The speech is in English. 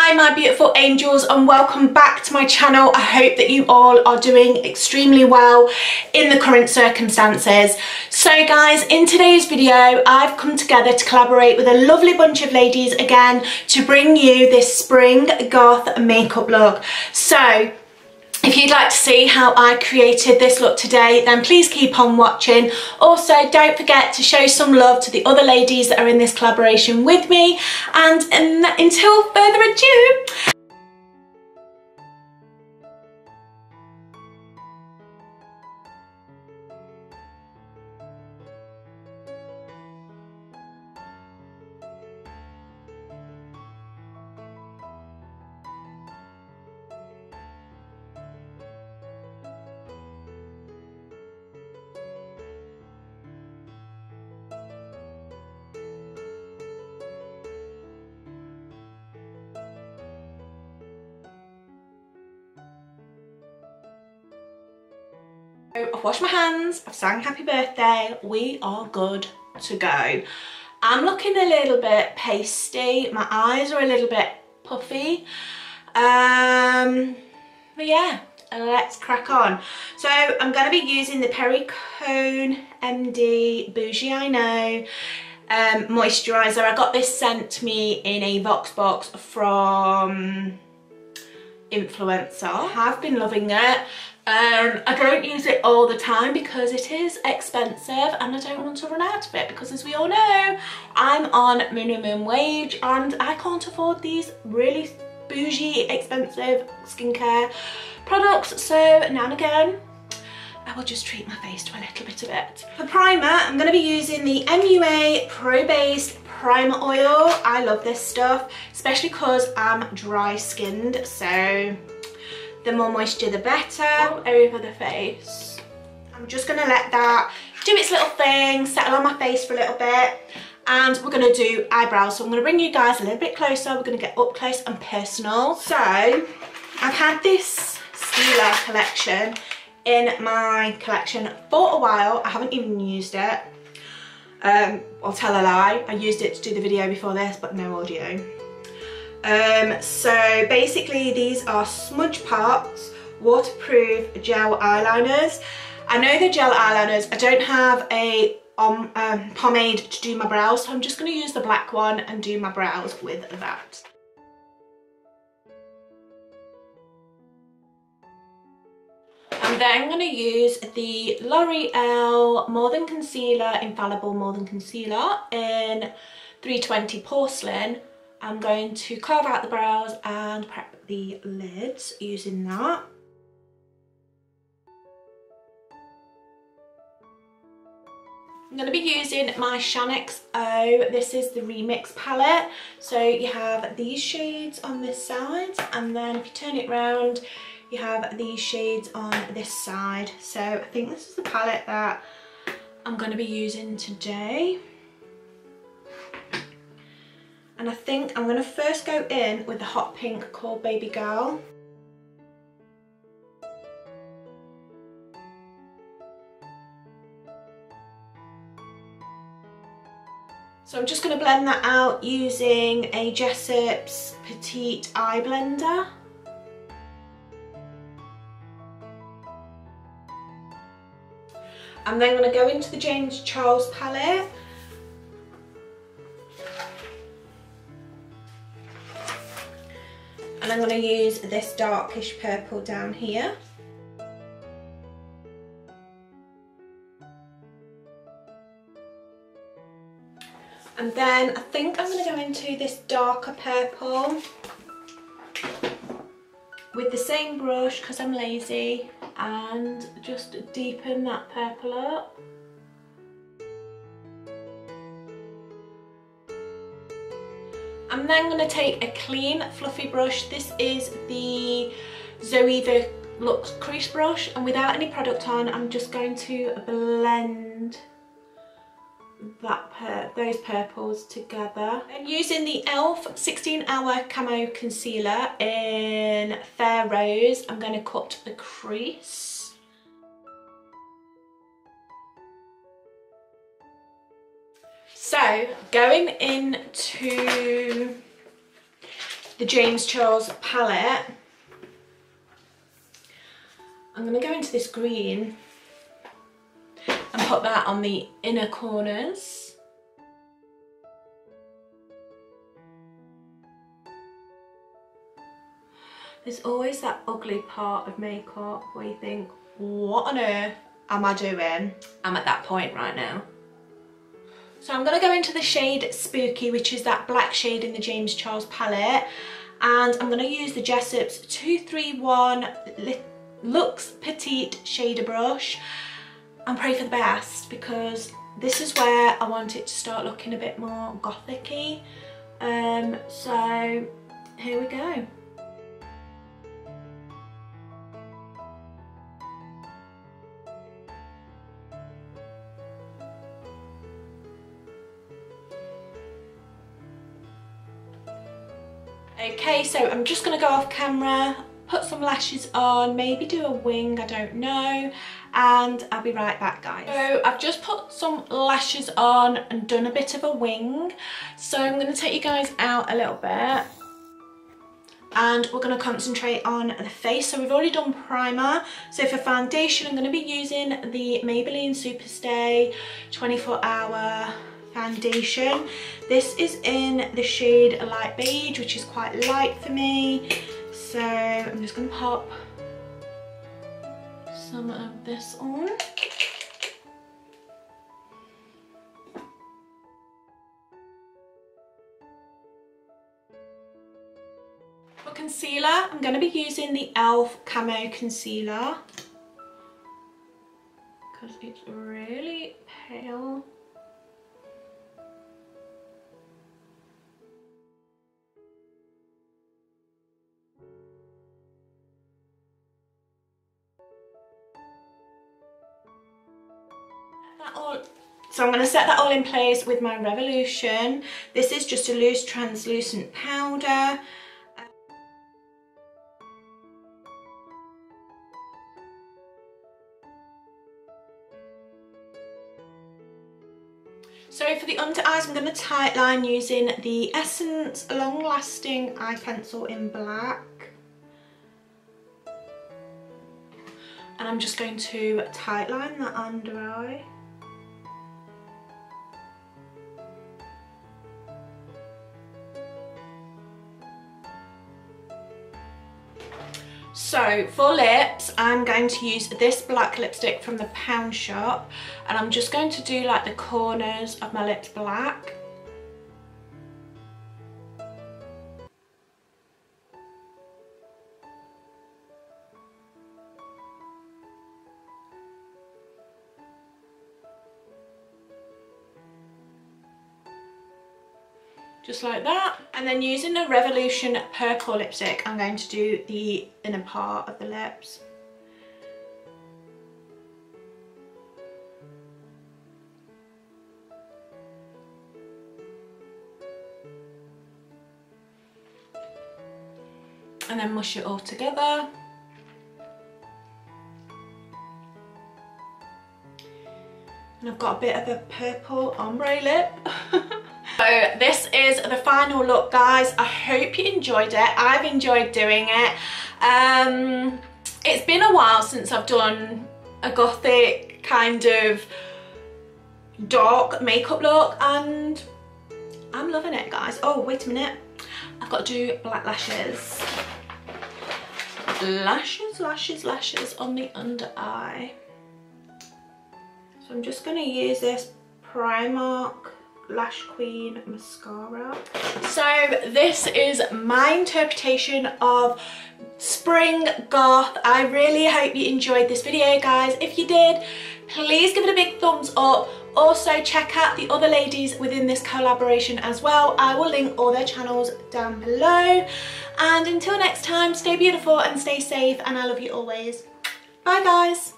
Hi my beautiful angels, and welcome back to my channel. I hope that you all are doing extremely well in the current circumstances. So guys, in today's video I've come together to collaborate with a lovely bunch of ladies again to bring you this spring goth makeup look. So if you'd like to see how I created this look today, then please keep on watching. Also, don't forget to show some love to the other ladies that are in this collaboration with me. And until further ado, I've washed my hands, I've sang happy birthday, we are good to go. I'm looking a little bit pasty, my eyes are a little bit puffy, but yeah, let's crack on. So I'm going to be using the Perricone MD Bougie I Know moisturiser. I got this sent to me in a Vox box from Influencer. I have been loving it. I don't use it all the time because it is expensive and I don't want to run out of it, because as we all know, I'm on minimum wage and I can't afford these really bougie expensive skincare products. So now and again I will just treat my face to a little bit of it. For primer, I'm going to be using the MUA Pro Based Primer Oil. I love this stuff, especially because I'm dry skinned, so the more moisture the better. All over the face. I'm just going to let that do its little thing, settle on my face for a little bit, and we're going to do eyebrows. So I'm going to bring you guys a little bit closer. We're going to get up close and personal. So I've had this Stila collection in my collection for a while. I haven't even used it. I'll tell a lie, I used it to do the video before this, but no audio. So basically these are Smudge Pots waterproof gel eyeliners. I know they're gel eyeliners. I don't have a pomade to do my brows, so I'm just going to use the black one and do my brows with that. I'm then going to use the L'Oreal More Than Concealer, Infallible More Than Concealer in 320 Porcelain. I'm going to carve out the brows and prep the lids using that. I'm going to be using my Shanix O. This is the Remix palette. So you have these shades on this side, and then if you turn it round, you have these shades on this side. So I think this is the palette that I'm going to be using today. And I think I'm going to first go in with the hot pink called Baby Girl. So I'm just going to blend that out using a Jessop's Petite Eye Blender. I'm then going to go into the James Charles palette. And I'm going to use this darkish purple down here. And then I think I'm going to go into this darker purple with the same brush because I'm lazy, and just deepen that purple up. I'm then going to take a clean fluffy brush. This is the Zoeva Luxe Crease brush, and without any product on, I'm just going to blend those purples together. And using the e.l.f. 16 Hour Camo Concealer in Fair Rose, I'm going to cut the crease. So going into the James Charles palette. I'm going to go into this green and put that on the inner corners. There's always that ugly part of makeup where you think, what on earth am I doing? I'm at that point right now. So I'm going to go into the shade Spooky, which is that black shade in the James Charles palette. And I'm going to use the Jessup's 231 Luxe Petite Shader Brush. And pray for the best, because this is where I want it to start looking a bit more gothic-y. So here we go. Okay, so I'm just going to go off camera, put some lashes on, maybe do a wing, I don't know, and I'll be right back, guys. So I've just put some lashes on and done a bit of a wing, so I'm going to take you guys out a little bit and we're going to concentrate on the face. So we've already done primer. So for foundation, I'm going to be using the Maybelline Superstay 24-hour foundation. This is in the shade Light Beige, which is quite light for me. So I'm just going to pop some of this on. For concealer, I'm going to be using the e.l.f. Camo Concealer because it's really pale. So I'm going to set that all in place with my Revolution. This is just a loose translucent powder. So for the under eyes, I'm going to tight line using the Essence Long Lasting Eye Pencil in black. And I'm just going to tight line that under eye. So for lips, I'm going to use this black lipstick from the Pound Shop, and I'm just going to do like the corners of my lips black. Just like that. And then using the Revolution purple lipstick, I'm going to do the inner part of the lips. And then mush it all together. And I've got a bit of a purple ombre lip. So this is the final look, guys. I hope you enjoyed it. I've enjoyed doing it. It's been a while since I've done a gothic kind of dark makeup look, and I'm loving it, guys. Oh, wait a minute. I've got to do black lashes. Lashes, lashes, lashes on the under eye. So I'm just going to use this Primark Lash Queen mascara. So this is my interpretation of spring goth. I really hope you enjoyed this video, guys. If you did, please give it a big thumbs up. Also check out the other ladies within this collaboration as well. I will link all their channels down below. And until next time, stay beautiful and stay safe, and I love you always. Bye, guys.